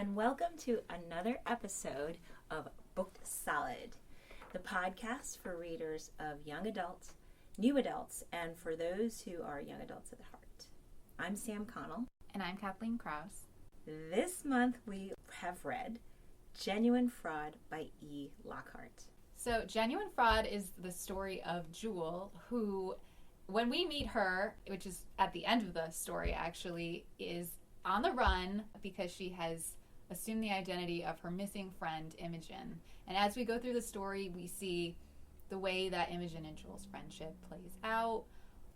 and welcome to another episode of Booked Solid, the podcast for readers of young adults, new adults, and for those who are young adults at heart. I'm Sam Connell. And I'm Kathleen Krause. This month we have read Genuine Fraud by E. Lockhart. So Genuine Fraud is the story of Jewel, who, when we meet her, which is at the end of the story actually, is on the run because she has assumed the identity of her missing friend, Imogen. And as we go through the story, we see the way that Imogen and Jewel's friendship plays out,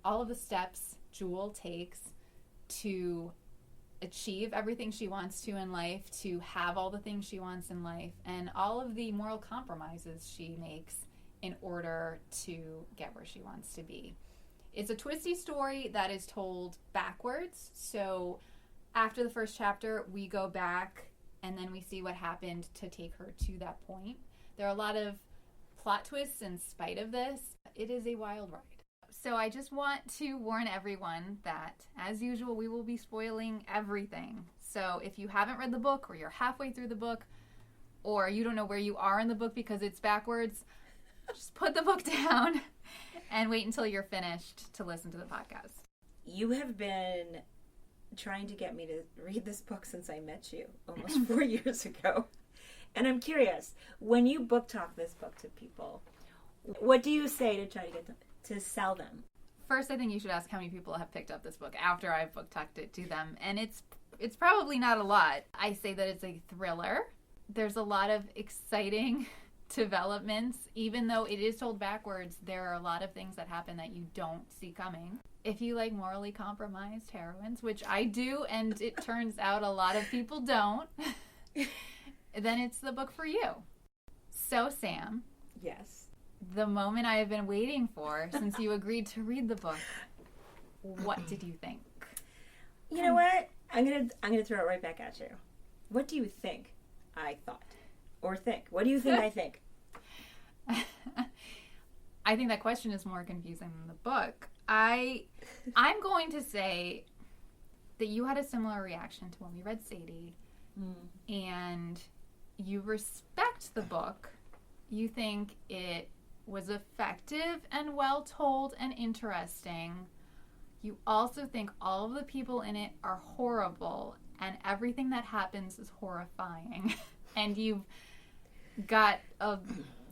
all of the steps Jewel takes to achieve everything she wants to in life, to have all the things she wants in life, and all of the moral compromises she makes in order to get where she wants to be. It's a twisty story that is told backwards. So after the first chapter, we go back and then we see what happened to take her to that point. There are a lot of plot twists in spite of this. It is a wild ride. So I just want to warn everyone that, as usual, we will be spoiling everything. So if you haven't read the book, or you're halfway through the book, or you don't know where you are in the book because it's backwards, just put the book down and wait until you're finished to listen to the podcast. You have been trying to get me to read this book since I met you almost 4 years ago. And I'm curious, when you book talk this book to people, what do you say to try to get them to sell them? First, I think you should ask how many people have picked up this book after I've book talked it to them. And it's probably not a lot. I say that it's a thriller. There's a lot of exciting developments. Even though it is told backwards, there are a lot of things that happen that you don't see coming. If you like morally compromised heroines, which I do, and it turns out a lot of people don't, then it's the book for you. So, Sam. Yes. The moment I have been waiting for since you agreed to read the book. What did you think? You know what? I'm gonna throw it right back at you. What do you think I thought? Or think? What do you think I think? I think that question is more confusing than the book. I'm going to say that you had a similar reaction to when we read Sadie. And you respect the book. You think it was effective and well told and interesting. You also think all of the people in it are horrible and everything that happens is horrifying. And you've got a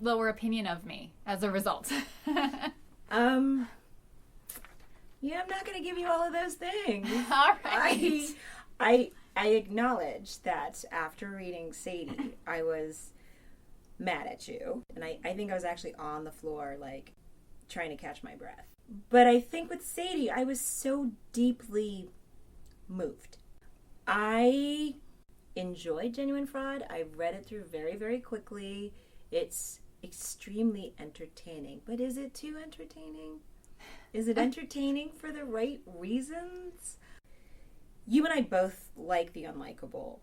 lower opinion of me as a result. Yeah, I'm not going to give you all of those things. All right. I acknowledge that after reading Sadie, I was mad at you. And I think I was actually on the floor, like, trying to catch my breath. But I think with Sadie, I was so deeply moved. I enjoyed Genuine Fraud. I read it through very, very quickly. It's extremely entertaining. But is it too entertaining? Is it entertaining for the right reasons? You and I both like the unlikable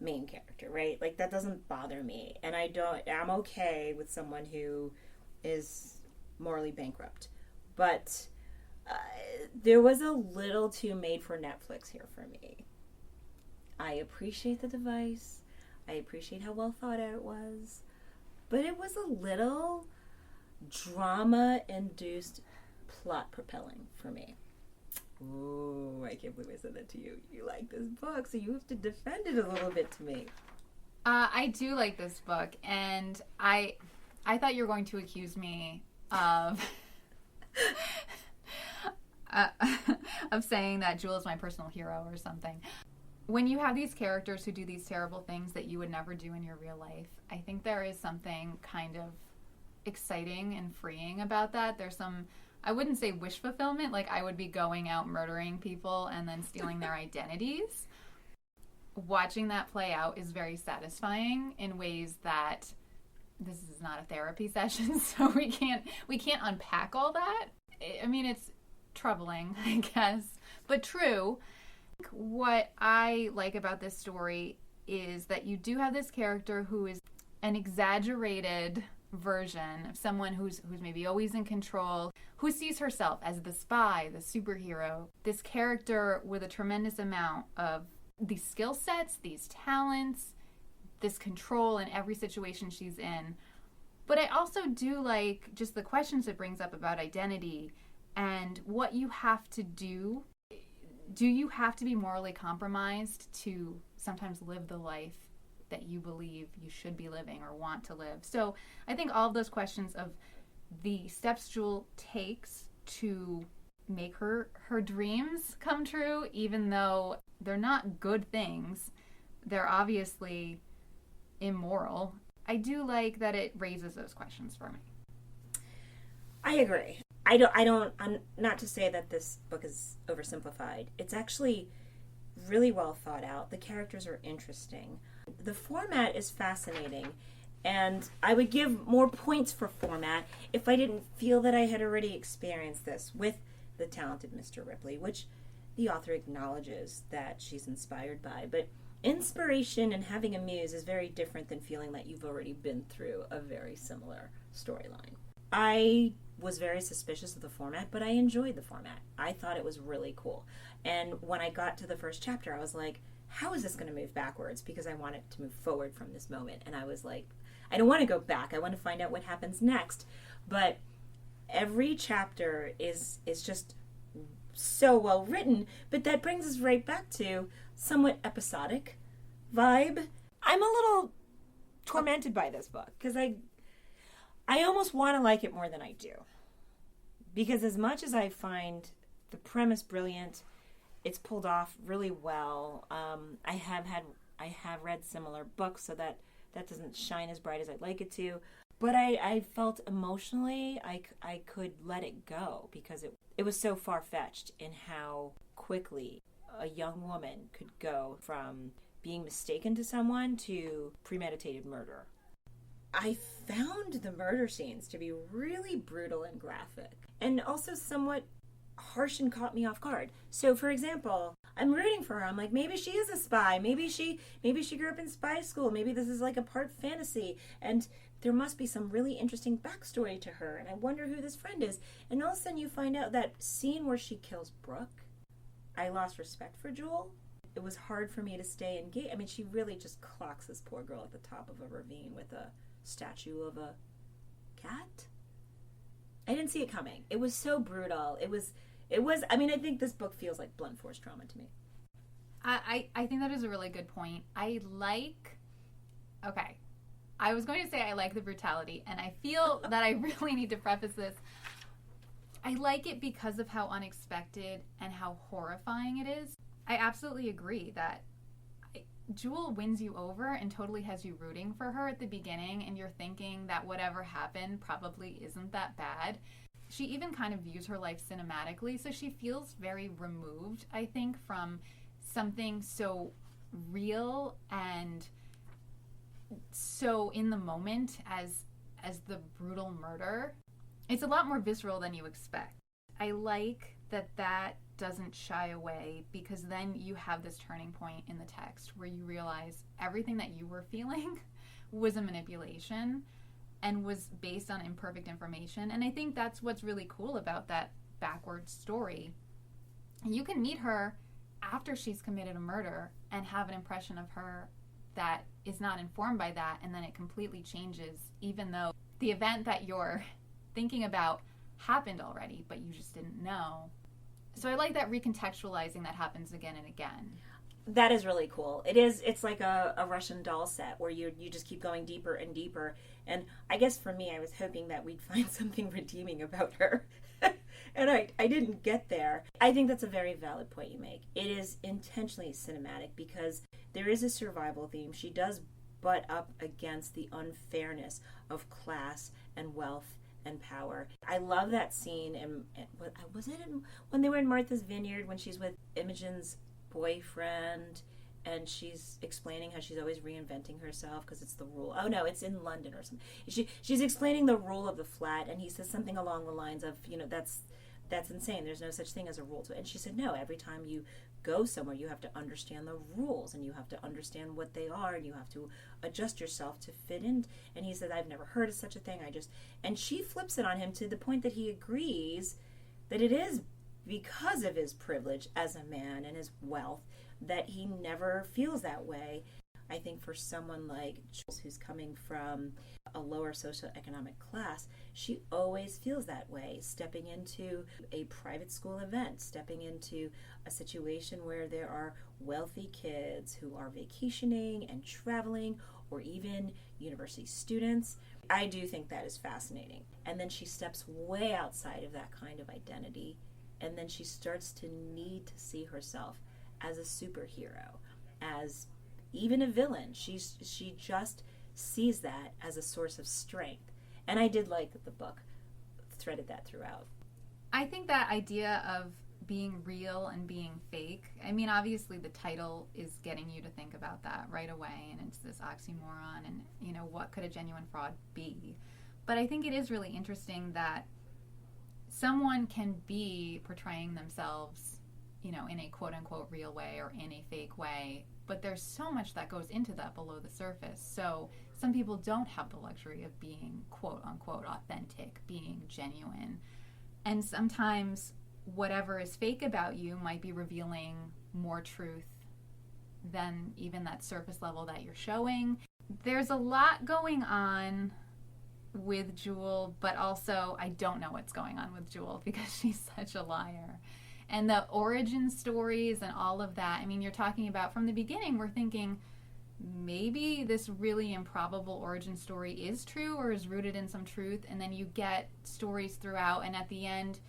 main character, right? Like, that doesn't bother me. And I'm okay with someone who is morally bankrupt. But there was a little too made for Netflix here for me. I appreciate the device. I appreciate how well thought out it was. But it was a little drama-induced plot propelling for me. Ooh, I can't believe I said that to you. You like this book, so you have to defend it a little bit to me. I do like this book, and I thought you were going to accuse me of of saying that Jewel is my personal hero or something. When you have these characters who do these terrible things that you would never do in your real life, I think there is something kind of exciting and freeing about that. There's some, I wouldn't say wish fulfillment, like I would be going out murdering people and then stealing their identities. Watching that play out is very satisfying in ways that this is not a therapy session, so we can't unpack all that. I mean, it's troubling, I guess, but true. What I like about this story is that you do have this character who is an exaggerated version of someone who's maybe always in control, who sees herself as the spy, the superhero, this character with a tremendous amount of these skill sets, these talents, this control in every situation she's in. But I also do like just the questions it brings up about identity and what you have to do. Do you have to be morally compromised to sometimes live the life that you believe you should be living or want to live? So I think all of those questions of the steps Jewel takes to make her dreams come true, even though they're not good things, they're obviously immoral. I do like that it raises those questions for me. I agree. I'm not to say that this book is oversimplified. It's actually really well thought out. The characters are interesting. The format is fascinating. And I would give more points for format if I didn't feel that I had already experienced this with the talented Mr. Ripley, which the author acknowledges that she's inspired by. But inspiration and having a muse is very different than feeling that you've already been through a very similar storyline. I was very suspicious of the format, but I enjoyed the format. I thought it was really cool. And when I got to the first chapter, I was like, how is this going to move backwards? Because I want it to move forward from this moment. And I was like, I don't want to go back. I want to find out what happens next. But every chapter is just so well written. But that brings us right back to somewhat episodic vibe. I'm a little tormented by this book because I almost want to like it more than I do. Because as much as I find the premise brilliant, it's pulled off really well. I have read similar books, so that doesn't shine as bright as I'd like it to. But I felt emotionally I could let it go because it was so far-fetched in how quickly a young woman could go from being mistaken to someone to premeditated murder. I found the murder scenes to be really brutal and graphic, and also somewhat harsh and caught me off guard. So, for example, I'm rooting for her. I'm like, maybe she is a spy. Maybe she grew up in spy school. Maybe this is like a part fantasy, and there must be some really interesting backstory to her. And I wonder who this friend is. And all of a sudden, you find out that scene where she kills Brooke. I lost respect for Jewel. It was hard for me to stay engaged. I mean, she really just clocks this poor girl at the top of a ravine with a statue of a cat. I didn't see it coming. It was so brutal. It was I mean, I think this book feels like blunt force trauma to me. I think that is a really good point. I was going to say I like the brutality, and I feel that I really need to preface this. I like it because of how unexpected and how horrifying it is. I absolutely agree that Jewel wins you over and totally has you rooting for her at the beginning, and you're thinking that whatever happened probably isn't that bad. She even kind of views her life cinematically, so she feels very removed, I think, from something so real and so in the moment as the brutal murder. It's a lot more visceral than you expect. I like that doesn't shy away, because then you have this turning point in the text where you realize everything that you were feeling was a manipulation and was based on imperfect information. And I think that's what's really cool about that backwards story. You can meet her after she's committed a murder and have an impression of her that is not informed by that, and then it completely changes, even though the event that you're thinking about happened already, but you just didn't know. So I like that recontextualizing that happens again and again. That is really cool. It's like a Russian doll set where you just keep going deeper and deeper. And I guess for me, I was hoping that we'd find something redeeming about her. And I didn't get there. I think that's a very valid point you make. It is intentionally cinematic because there is a survival theme. She does butt up against the unfairness of class and wealth and power. I love that scene. And was it when they were in Martha's Vineyard, when she's with Imogen's boyfriend and she's explaining how she's always reinventing herself because it's the rule. Oh no, it's in London or something. She's explaining the rule of the flat, and he says something along the lines of, that's insane. There's no such thing as a rule. And she said, no, every time you go somewhere, you have to understand the rules, and you have to understand what they are, and you have to adjust yourself to fit in. And he said, I've never heard of such a thing. And she flips it on him to the point that he agrees that it is because of his privilege as a man and his wealth that he never feels that way. I think for someone like Jules, who's coming from a lower socioeconomic class, she always feels that way, stepping into a private school event, stepping into a situation where there are wealthy kids who are vacationing and traveling, or even university students. I do think that is fascinating. And then she steps way outside of that kind of identity, and then she starts to need to see herself as a superhero, as even a villain. She just sees that as a source of strength. And I did like that the book threaded that throughout. I think that idea of being real and being fake, I mean, obviously the title is getting you to think about that right away, and it's this oxymoron, and, you know, what could a genuine fraud be? But I think it is really interesting that someone can be portraying themselves, you know, in a quote-unquote real way or in a fake way, but there's so much that goes into that below the surface. So some people don't have the luxury of being quote-unquote authentic, being genuine. And sometimes whatever is fake about you might be revealing more truth than even that surface level that you're showing. There's a lot going on with Jewel, but also I don't know what's going on with Jewel because she's such a liar. And the origin stories and all of that, I mean, you're talking about from the beginning, we're thinking maybe this really improbable origin story is true or is rooted in some truth, and then you get stories throughout, and at the end,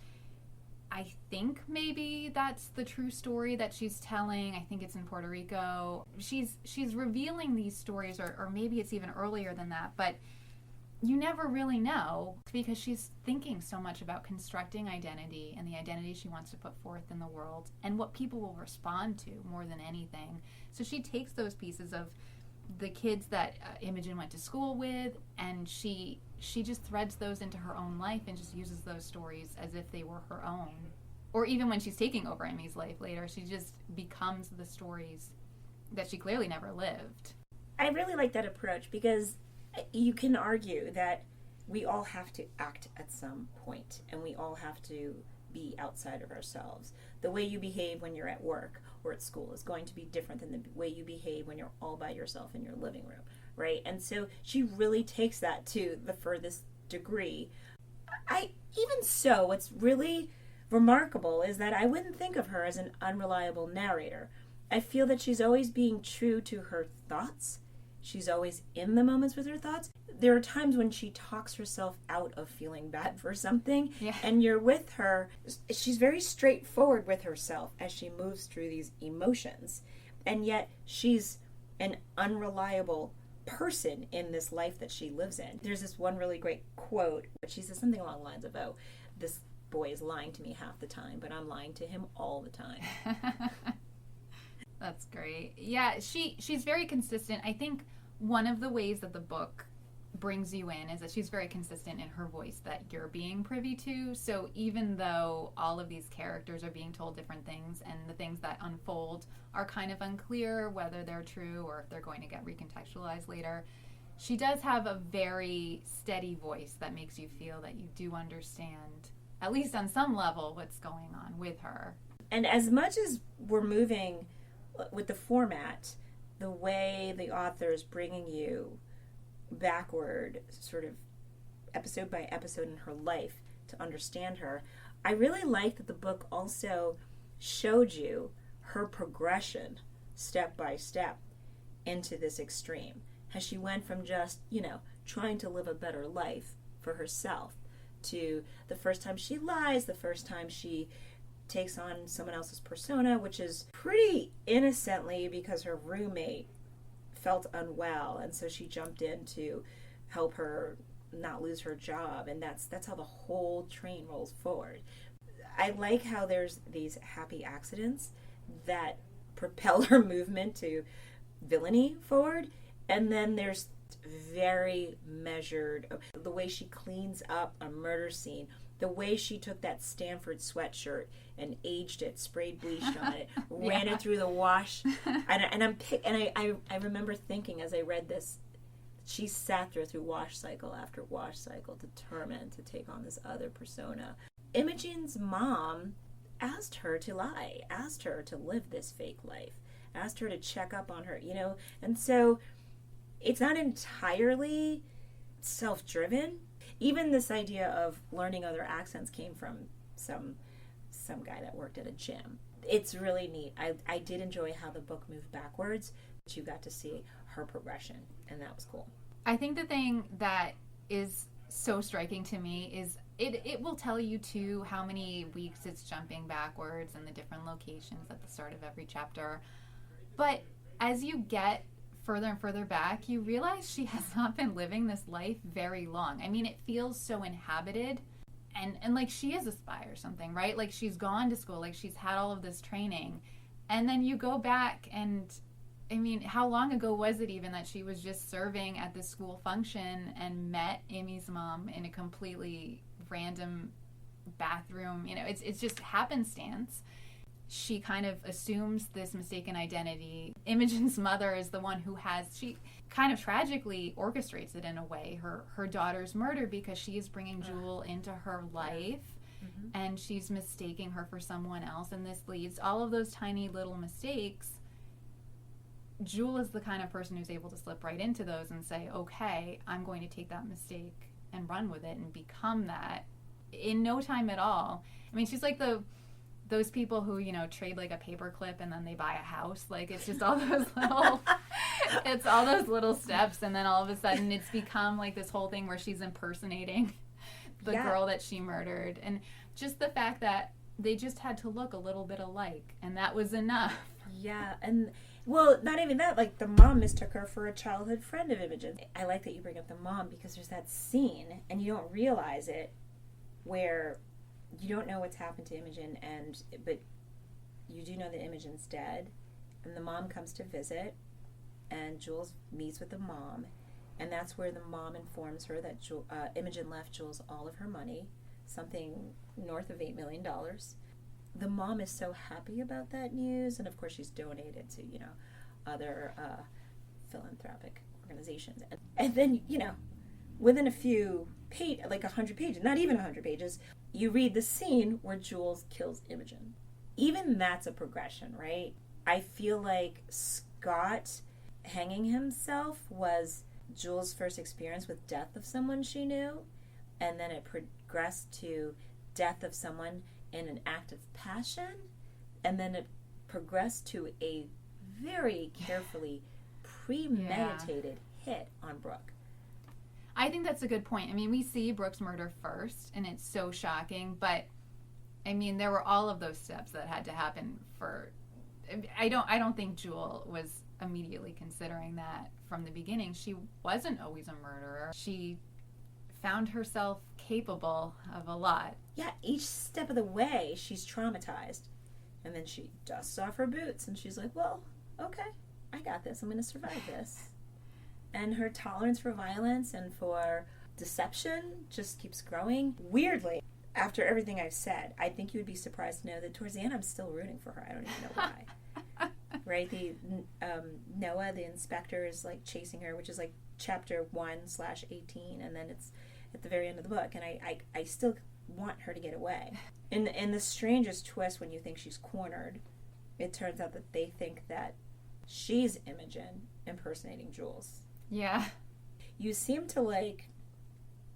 I think maybe that's the true story that she's telling. I think it's in Puerto Rico. She's revealing these stories, or maybe it's even earlier than that, but you never really know because she's thinking so much about constructing identity and the identity she wants to put forth in the world and what people will respond to more than anything. So she takes those pieces of the kids that Imogen went to school with, and she just threads those into her own life and just uses those stories as if they were her own. Or even when she's taking over Emmy's life later, she just becomes the stories that she clearly never lived. I really like that approach because you can argue that we all have to act at some point, and we all have to be outside of ourselves. The way you behave when you're at work or at school is going to be different than the way you behave when you're all by yourself in your living room, right? And so she really takes that to the furthest degree. Even so, what's really remarkable is that I wouldn't think of her as an unreliable narrator. I feel that she's always being true to her thoughts. She's always in the moments with her thoughts. There are times when she talks herself out of feeling bad for something, and you're with her. She's very straightforward with herself as she moves through these emotions, and yet she's an unreliable person in this life that she lives in. There's this one really great quote, but she says something along the lines of, "Oh, this boy is lying to me half the time, but I'm lying to him all the time." That's great. Yeah, she's very consistent. I think one of the ways that the book brings you in is that she's very consistent in her voice that you're being privy to. So even though all of these characters are being told different things and the things that unfold are kind of unclear whether they're true or if they're going to get recontextualized later, she does have a very steady voice that makes you feel that you do understand, at least on some level, what's going on with her. And as much as we're moving with the format, the way the author is bringing you backward, sort of episode by episode in her life to understand her, I really like that the book also showed you her progression step by step into this extreme. As she went from just, trying to live a better life for herself to the first time she lies, the first time she takes on someone else's persona, which is pretty innocently because her roommate felt unwell, and so she jumped in to help her not lose her job, and that's how the whole train rolls forward. I like how there's these happy accidents that propel her movement to villainy forward, and then there's very measured, the way she cleans up a murder scene, the way she took that Stanford sweatshirt and aged it, sprayed bleach on it, ran it through the wash, I remember thinking as I read this, she sat through wash cycle after wash cycle, determined to take on this other persona. Imogen's mom asked her to lie, asked her to live this fake life, asked her to check up on her, and so it's not entirely self-driven. Even this idea of learning other accents came from some guy that worked at a gym. It's really neat. I did enjoy how the book moved backwards, but you got to see her progression, and that was cool. I think the thing that is so striking to me is it will tell you too how many weeks it's jumping backwards and the different locations at the start of every chapter. But as you get further and further back, you realize she has not been living this life very long. I mean, it feels so inhabited, and like she is a spy or something, right? Like she's gone to school, like she's had all of this training, and then you go back and, I mean, how long ago was it even that she was just serving at this school function and met Amy's mom in a completely random bathroom? It's just happenstance. She kind of assumes this mistaken identity. Imogen's mother is the one who she kind of tragically orchestrates it in a way, her daughter's murder, because she is bringing Jewel into her life, and she's mistaking her for someone else, and this leads all of those tiny little mistakes. Jewel is the kind of person who's able to slip right into those and say, okay, I'm going to take that mistake and run with it and become that in no time at all. I mean, she's like those people who, trade like a paperclip and then they buy a house. Like, it's just all those little steps, and then all of a sudden it's become like this whole thing where she's impersonating the girl that she murdered. And just the fact that they just had to look a little bit alike, and that was enough. Yeah, and well, not even that, like the mom mistook her for a childhood friend of Imogen. I like that you bring up the mom, because there's that scene, and you don't realize it, where you don't know what's happened to Imogen, but you do know that Imogen's dead, and the mom comes to visit, and Jules meets with the mom, and that's where the mom informs her that Imogen left Jules all of her money, something north of $8 million. The mom is so happy about that news, and of course she's donated to, other philanthropic organizations. And then, within a few like 100 pages, not even 100 pages, you read the scene where Jules kills Imogen. Even that's a progression, right? I feel like Scott hanging himself was Jules' first experience with death of someone she knew, and then it progressed to death of someone in an act of passion, and then it progressed to a very carefully premeditated hit on Brooke. I think that's a good point. I mean, we see Brooke's murder first, and it's so shocking, but I mean, there were all of those steps that had to happen for... I don't think Jewel was immediately considering that from the beginning. She wasn't always a murderer. She found herself capable of a lot. Yeah, each step of the way, she's traumatized. And then she dusts off her boots, and she's like, well, okay, I got this. I'm going to survive this. And her tolerance for violence and for deception just keeps growing. Weirdly, after everything I've said, I think you would be surprised to know that towards the end I'm still rooting for her. I don't even know why. Right? Noah, the inspector, is like chasing her, which is like chapter 1/18, and then it's at the very end of the book. And I still want her to get away. In the strangest twist, when you think she's cornered, it turns out that they think that she's Imogen impersonating Jules. Yeah. You seem to like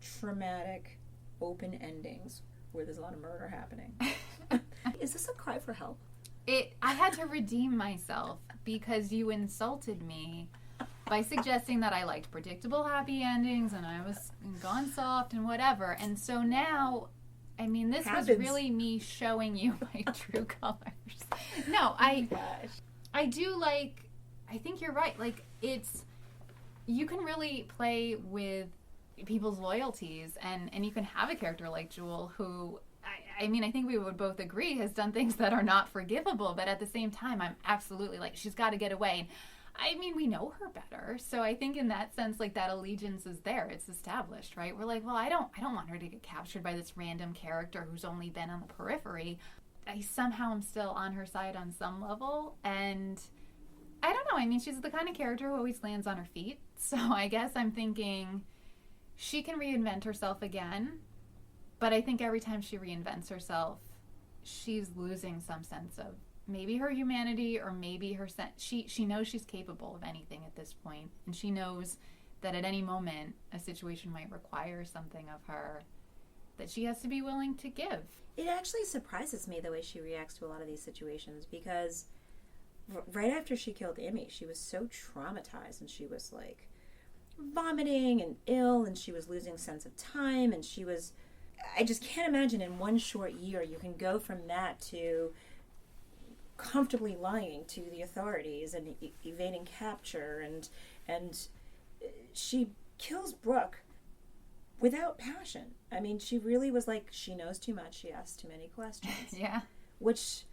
traumatic open endings where there's a lot of murder happening. Is this a cry for help? I had to redeem myself because you insulted me by suggesting that I liked predictable happy endings and I was gone soft and whatever. And so now, I mean, this was really me showing you my true colors. No, I do like, I think you're right. Like, you can really play with people's loyalties, and you can have a character like Jewel who, I mean, I think we would both agree has done things that are not forgivable, but at the same time, I'm absolutely like, she's got to get away. I mean, we know her better, so I think in that sense, like, that allegiance is there. It's established, right? We're like, well, I don't want her to get captured by this random character who's only been on the periphery. I somehow am still on her side on some level, and I don't know. I mean, she's the kind of character who always lands on her feet, so I guess I'm thinking she can reinvent herself again, but I think every time she reinvents herself, she's losing some sense of maybe her humanity or maybe her she knows she's capable of anything at this point, and she knows that at any moment a situation might require something of her that she has to be willing to give. It actually surprises me the way she reacts to a lot of these situations, because right after she killed Emmy, she was so traumatized, and she was like vomiting and ill, and she was losing sense of time, and I just can't imagine in one short year you can go from that to comfortably lying to the authorities and evading capture, and she kills Brooke without passion. I mean, she really was like, she knows too much, she asks too many questions. Yeah. Which,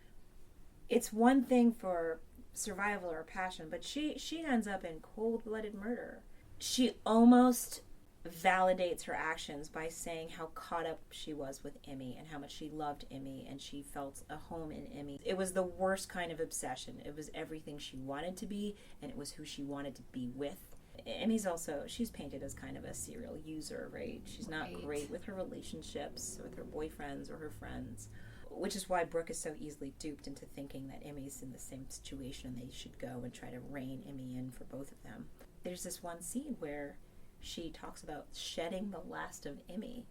it's one thing for survival or passion, but she ends up in cold-blooded murder. She almost validates her actions by saying how caught up she was with Emmy and how much she loved Emmy and she felt a home in Emmy. It was the worst kind of obsession. It was everything she wanted to be, and it was who she wanted to be with. Emmy's also, she's painted as kind of a serial user, right? She's not great with her relationships, with her boyfriends or her friends, which is why Brooke is so easily duped into thinking that Emmy's in the same situation and they should go and try to rein Emmy in for both of them. There's this one scene where she talks about shedding the last of Emmy,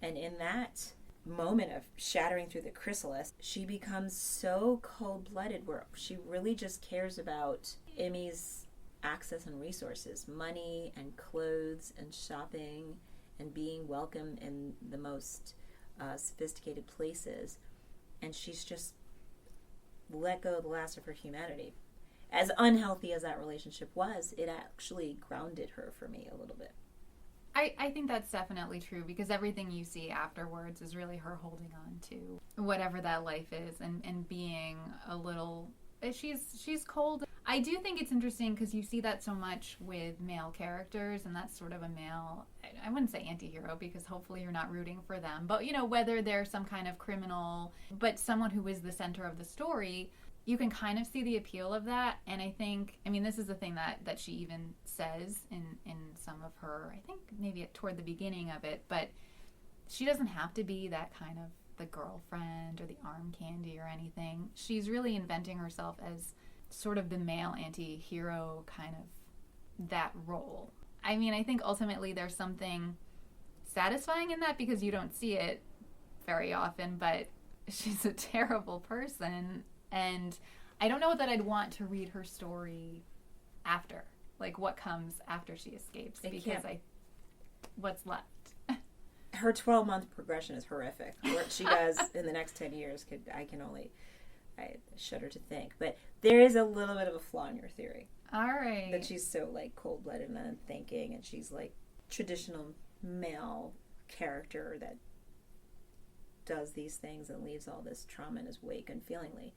and in that moment of shattering through the chrysalis, she becomes so cold-blooded where she really just cares about Emmy's access and resources, money and clothes and shopping and being welcome in the most sophisticated places, and she's just let go of the last of her humanity. As unhealthy as that relationship was, it actually grounded her for me a little bit. I think that's definitely true, because everything you see afterwards is really her holding on to whatever that life is and being a little... She's cold. I do think it's interesting because you see that so much with male characters, and that's sort of a male, I wouldn't say anti-hero because hopefully you're not rooting for them, but whether they're some kind of criminal, but someone who is the center of the story, you can kind of see the appeal of that. And I think, this is the thing that she even says in some of her, I think maybe toward the beginning of it, but she doesn't have to be that kind of the girlfriend or the arm candy or anything. She's really inventing herself as sort of the male anti-hero kind of that role. I think ultimately there's something satisfying in that because you don't see it very often, but she's a terrible person, and I don't know that I'd want to read her story after, like what comes after she escapes, because what's left? Her 12-month progression is horrific. What she does in the next 10 years, I shudder to think. But there is a little bit of a flaw in your theory. All right. That she's so, cold-blooded and unthinking, and she's, traditional male character that does these things and leaves all this trauma in his wake unfeelingly.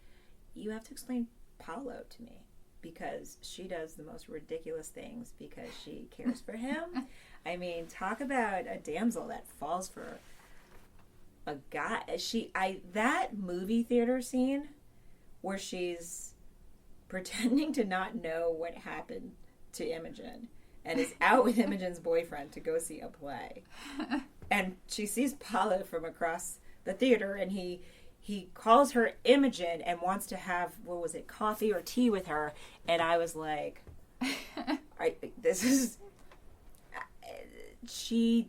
You have to explain Paolo to me, because she does the most ridiculous things because she cares for him. Talk about a damsel that falls for a guy. That movie theater scene where she's pretending to not know what happened to Imogen and is out with Imogen's boyfriend to go see a play. And she sees Paolo from across the theater, and he calls her Imogen and wants to have, coffee or tea with her. And I was like, she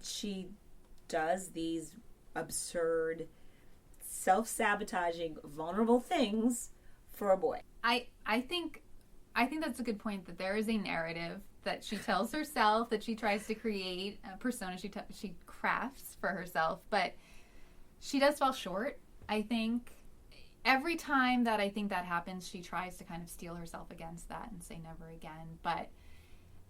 does these absurd, self-sabotaging, vulnerable things for a boy. I think that's a good point, that there is a narrative that she tells herself, that she tries to create, a persona she crafts for herself, but she does fall short. I think every time that I think that happens, she tries to kind of steel herself against that and say never again. But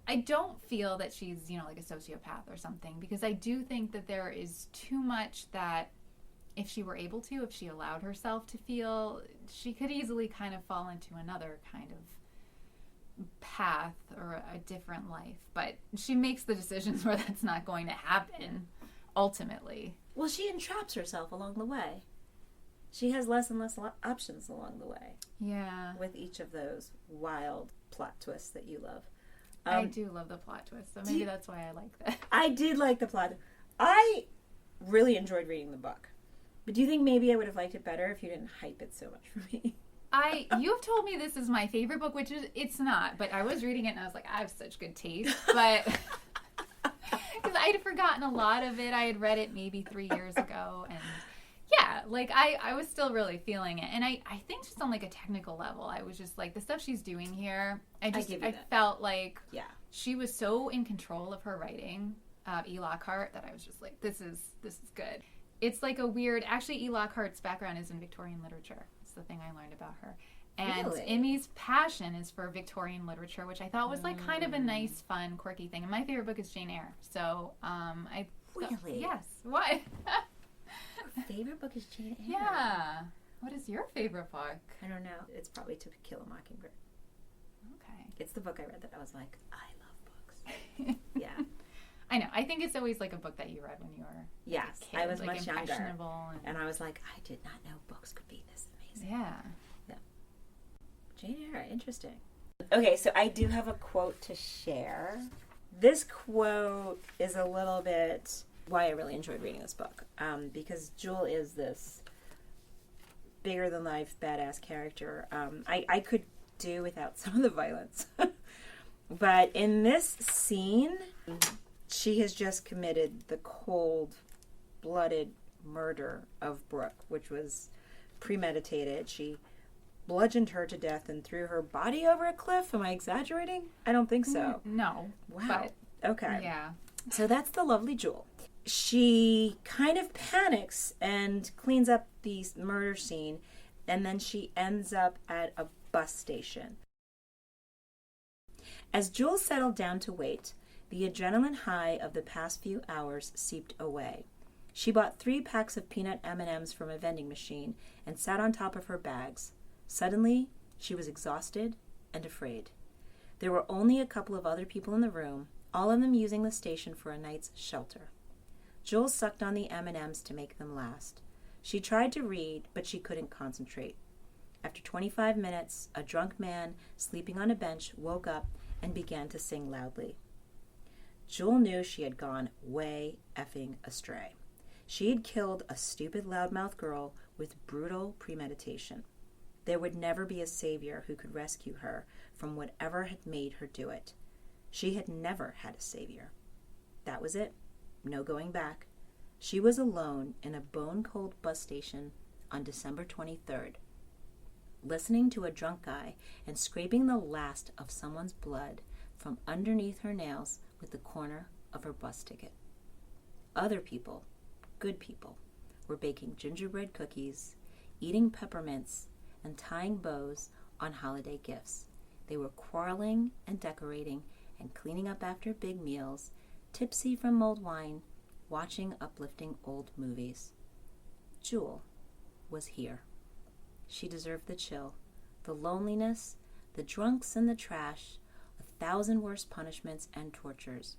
I don't feel that she's, like a sociopath or something, because I do think that there is too much that if she were able to, if she allowed herself to feel, she could easily kind of fall into another kind of path or a different life. But she makes the decisions where that's not going to happen, ultimately. Well, she entraps herself along the way. She has less and less options along the way. Yeah. With each of those wild plot twists that you love. I do love the plot twist, so maybe that's why I like that. I did like the plot. I really enjoyed reading the book. But do you think maybe I would have liked it better if you didn't hype it so much for me? You have told me this is my favorite book, which it's not, but I was reading it and I was like, I have such good taste, but because I had forgotten a lot of it. I had read it maybe 3 years ago, and yeah, like I was still really feeling it. And I think just on like a technical level, I was just like, the stuff she's doing here, I felt like she was so in control of her writing, Lockhart, that I was just like, this is good. It's like a weird, actually Lockhart's background is in Victorian literature. It's the thing I learned about her. And Really? Emmy's passion is for Victorian literature, which I thought was like kind of a nice, fun, quirky thing. And my favorite book is Jane Eyre. So Really? Yes. What? Your favorite book is Jane Eyre? Yeah. What is your favorite book? I don't know. It's probably To Kill a Mockingbird. Okay. It's the book I read that I was like, I love books. Yeah. I know. I think it's always like a book that you read when you were yes, a kid, I was like much younger. And I was like, I did not know books could be this amazing. yeah. Jane Eyre, interesting. Okay, so I do have a quote to share. This quote is a little bit why I really enjoyed reading this book. Because Jewel is this bigger than life badass character. I could do without some of the violence. But in this scene, she has just committed the cold-blooded murder of Brooke, which was premeditated. She bludgeoned her to death and threw her body over a cliff. Am I exaggerating? I don't think so. No. Wow. Okay. Yeah. So that's the lovely Jewel. She kind of panics and cleans up the murder scene, and then she ends up at a bus station. As Jewel settled down to wait, the adrenaline high of the past few hours seeped away. She bought 3 packs of peanut M&Ms from a vending machine and sat on top of her bags. Suddenly, she was exhausted and afraid. There were only a couple of other people in the room, all of them using the station for a night's shelter. Jewel sucked on the M&Ms to make them last. She tried to read, but she couldn't concentrate. After 25 minutes, a drunk man sleeping on a bench woke up and began to sing loudly. Jewel knew she had gone way effing astray. She had killed a stupid loudmouth girl with brutal premeditation. There would never be a savior who could rescue her from whatever had made her do it. She had never had a savior. That was it. No going back. She was alone in a bone-cold bus station on December 23rd, listening to a drunk guy and scraping the last of someone's blood from underneath her nails with the corner of her bus ticket. Other people, good people, were baking gingerbread cookies, eating peppermints, and tying bows on holiday gifts. They were quarreling and decorating and cleaning up after big meals, tipsy from mulled wine, watching uplifting old movies. Jewel was here. She deserved the chill, the loneliness, the drunks and the trash, 1,000 worse punishments and tortures.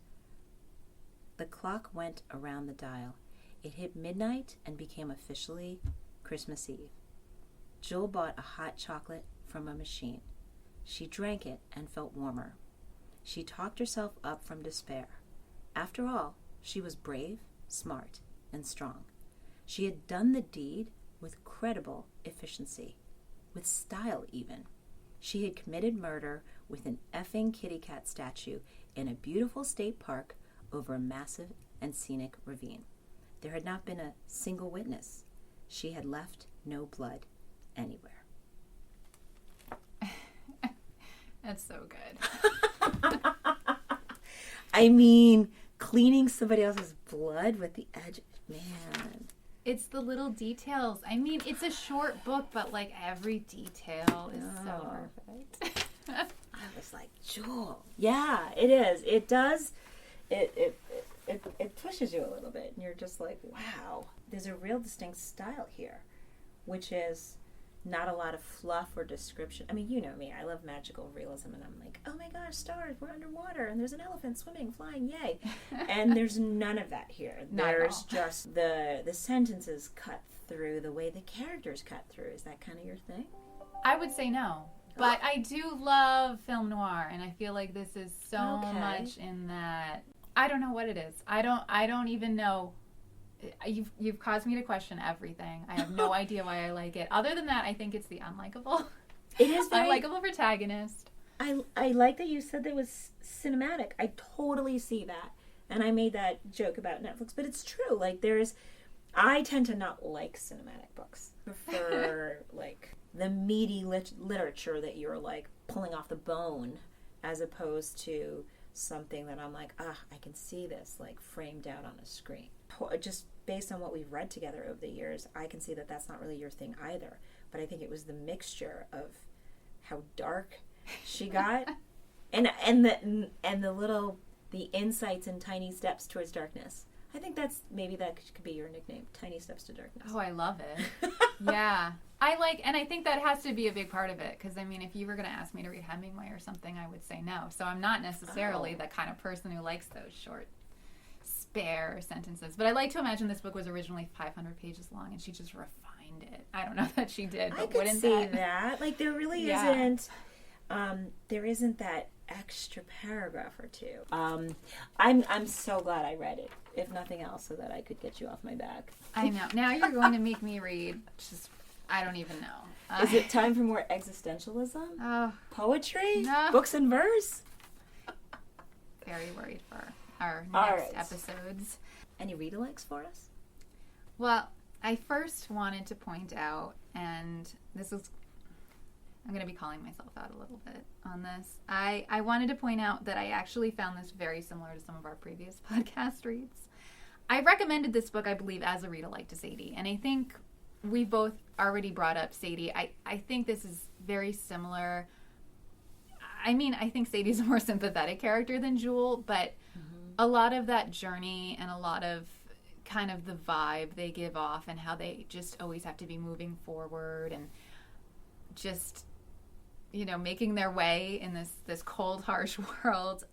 The clock went around the dial. It hit midnight and became officially Christmas Eve. Jewel bought a hot chocolate from a machine. She drank it and felt warmer. She talked herself up from despair. After all, she was brave, smart, and strong. She had done the deed with credible efficiency, with style even. She had committed murder with an effing kitty cat statue in a beautiful state park over a massive and scenic ravine. There had not been a single witness. She had left no blood anywhere. That's so good. I mean, cleaning somebody else's blood with the edge, man. It's the little details. I mean, it's a short book, but like every detail is so perfect. I was like, Jewel. Yeah, it is. It does. It pushes you a little bit, and you're just like, wow. There's a real distinct style here, which is not a lot of fluff or description. I mean, you know me. I love magical realism, and I'm like, oh my gosh, stars, we're underwater, and there's an elephant swimming, flying, yay. And there's none of that here. There's just the sentences cut through the way the characters cut through. Is that kind of your thing? I would say no. But I do love film noir, and I feel like this is so much in that. I don't know what it is. I don't even know. You've caused me to question everything. I have no idea why I like it. Other than that, I think it's the unlikable. It is very unlikable protagonist. I like that you said that was cinematic. I totally see that. And I made that joke about Netflix, but it's true. Like I tend to not like cinematic books. I prefer like the meaty literature that you're like pulling off the bone, as opposed to something that I'm like, I can see this like framed out on a screen. Just based on what we've read together over the years, I can see that that's not really your thing either. But I think it was the mixture of how dark she got, and the insights and tiny steps towards darkness. I think that could be your nickname, Tiny Steps to Darkness. Oh, I love it. Yeah. And I think that has to be a big part of it, because, I mean, if you were going to ask me to read Hemingway or something, I would say no. So I'm not necessarily the kind of person who likes those short, spare sentences. But I like to imagine this book was originally 500 pages long, and she just refined it. I don't know that she did, but I could see that. Like, there really isn't... there isn't that extra paragraph or two. I'm so glad I read it, if nothing else, so that I could get you off my back. I know. Now you're going to make me read I don't even know. Is it time for more existentialism? Poetry? No. Books and verse? Very worried for our next episodes. Any read-alikes for us? Well, I first wanted to point out, and I'm going to be calling myself out a little bit on this. I wanted to point out that I actually found this very similar to some of our previous podcast reads. I recommended this book, I believe, as a read-alike to Sadie, and I think we both already brought up Sadie. I think this is very similar. I mean, I think Sadie's a more sympathetic character than Jewel, but a lot of that journey and a lot of kind of the vibe they give off and how they just always have to be moving forward and just, making their way in this cold, harsh world.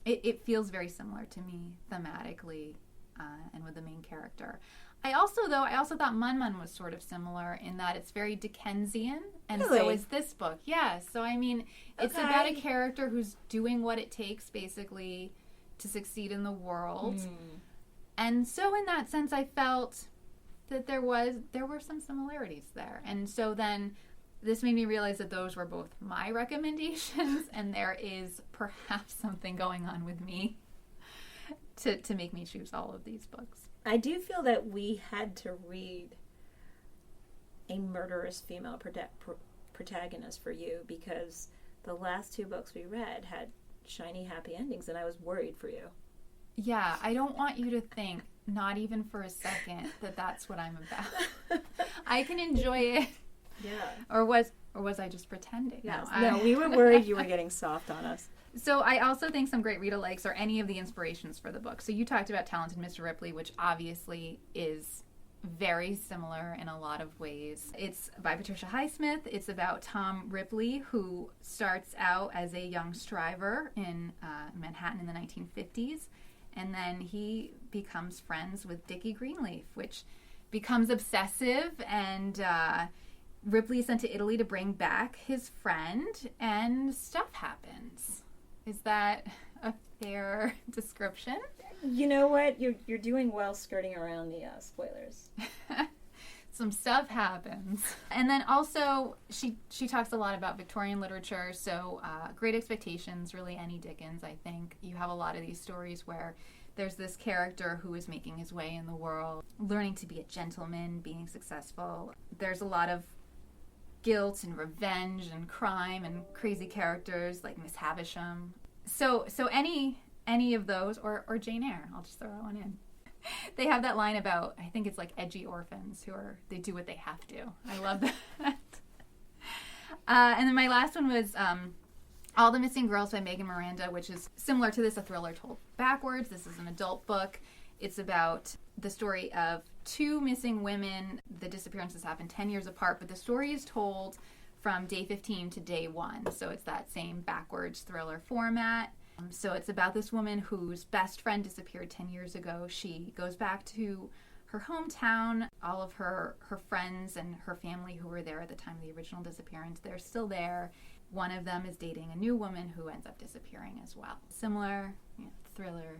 It feels very similar to me thematically and with the main character. I also thought Mun was sort of similar in that it's very Dickensian, and really? So is this book. Yeah, so I mean, it's about a character who's doing what it takes basically to succeed in the world. And so in that sense, I felt that there were some similarities there. And so then this made me realize that those were both my recommendations, and there is perhaps something going on with me to make me choose all of these books. I do feel that we had to read a murderous female protagonist for you, because the last two books we read had shiny, happy endings, and I was worried for you. Yeah, I don't want you to think, not even for a second, that that's what I'm about. I can enjoy it. Yeah. Or was I just pretending? Yes. No, we were worried you were getting soft on us. So I also think some great read-alikes are any of the inspirations for the book. So you talked about Talented Mr. Ripley, which obviously is very similar in a lot of ways. It's by Patricia Highsmith. It's about Tom Ripley, who starts out as a young striver in Manhattan in the 1950s. And then he becomes friends with Dickie Greenleaf, which becomes obsessive, and Ripley is sent to Italy to bring back his friend, and stuff happens. Is that a fair description? You know what? You're doing well skirting around the spoilers. Some stuff happens. And then also, she talks a lot about Victorian literature, so Great Expectations, really Annie Dickens, I think. You have a lot of these stories where there's this character who is making his way in the world, learning to be a gentleman, being successful. There's a lot of guilt and revenge and crime and crazy characters like Miss Havisham. So any of those, or Jane Eyre, I'll just throw that one in. They have that line about, I think it's like edgy orphans they do what they have to. I love that. And then my last one was All the Missing Girls by Megan Miranda, which is similar to this, a thriller told backwards. This is an adult book. It's about the story of two missing women. The disappearances happen 10 years apart, but the story is told from day 15 to day 1. So it's that same backwards thriller format. So it's about this woman whose best friend disappeared 10 years ago. She goes back to her hometown. All of her friends and her family who were there at the time of the original disappearance, they're still there. One of them is dating a new woman who ends up disappearing as well. Similar thriller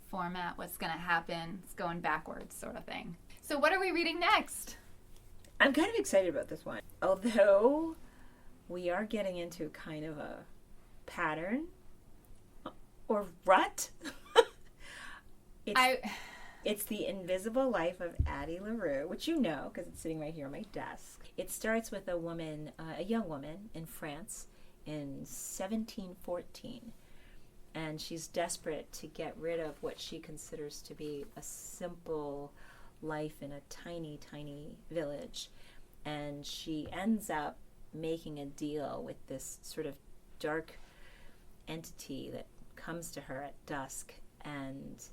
format, what's going to happen, it's going backwards sort of thing. So what are we reading next? I'm kind of excited about this one. Although we are getting into kind of a pattern or rut. It's The Invisible Life of Addie LaRue, which you know because it's sitting right here on my desk. It starts with a woman, a young woman in France in 1714. And she's desperate to get rid of what she considers to be a simple life in a tiny, tiny village. And she ends up making a deal with this sort of dark entity that comes to her at dusk. And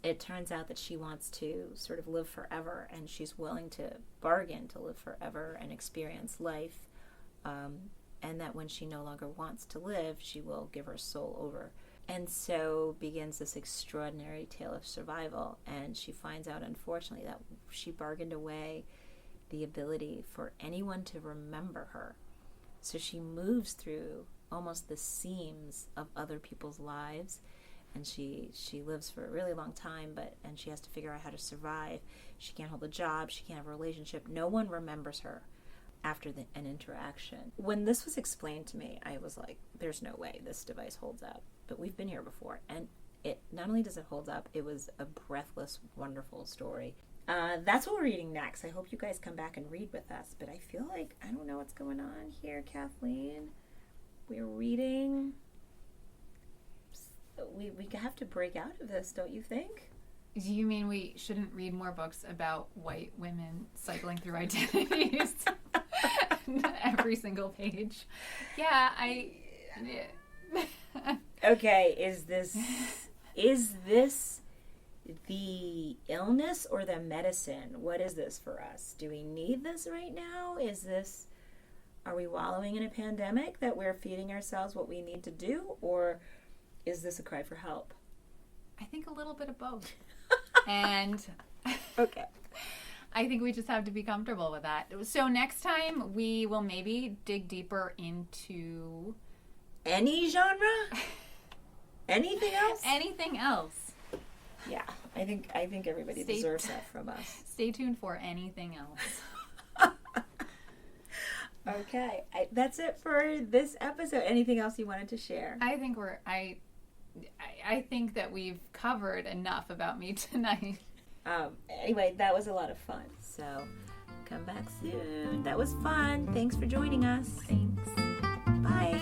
it turns out that she wants to sort of live forever, and she's willing to bargain to live forever and experience life. And that when she no longer wants to live, she will give her soul over. And so begins this extraordinary tale of survival. And she finds out, unfortunately, that she bargained away the ability for anyone to remember her. So she moves through almost the seams of other people's lives. And she lives for a really long time, and she has to figure out how to survive. She can't hold a job. She can't have a relationship. No one remembers her after an interaction. When this was explained to me, I was like, there's no way this device holds up. But we've been here before. And it not only does it hold up, it was a breathless, wonderful story. That's what we're reading next. I hope you guys come back and read with us. But I feel like, I don't know what's going on here, Kathleen. We're reading... We have to break out of this, don't you think? Do you mean we shouldn't read more books about white women cycling through identities? Every single page. Yeah, Okay, is this the illness or the medicine? What is this for us? Do we need this right now? Are we wallowing in a pandemic that we're feeding ourselves what we need to do? Or is this a cry for help? I think a little bit of both. And okay. I think we just have to be comfortable with that. So next time we will maybe dig deeper into any genre? Anything else? Anything else. Yeah, I think everybody deserves that from us. Stay tuned for anything else. Okay, that's it for this episode. Anything else you wanted to share? I think that we've covered enough about me tonight. Anyway, that was a lot of fun. So come back soon. That was fun. Thanks for joining us. Thanks. Bye.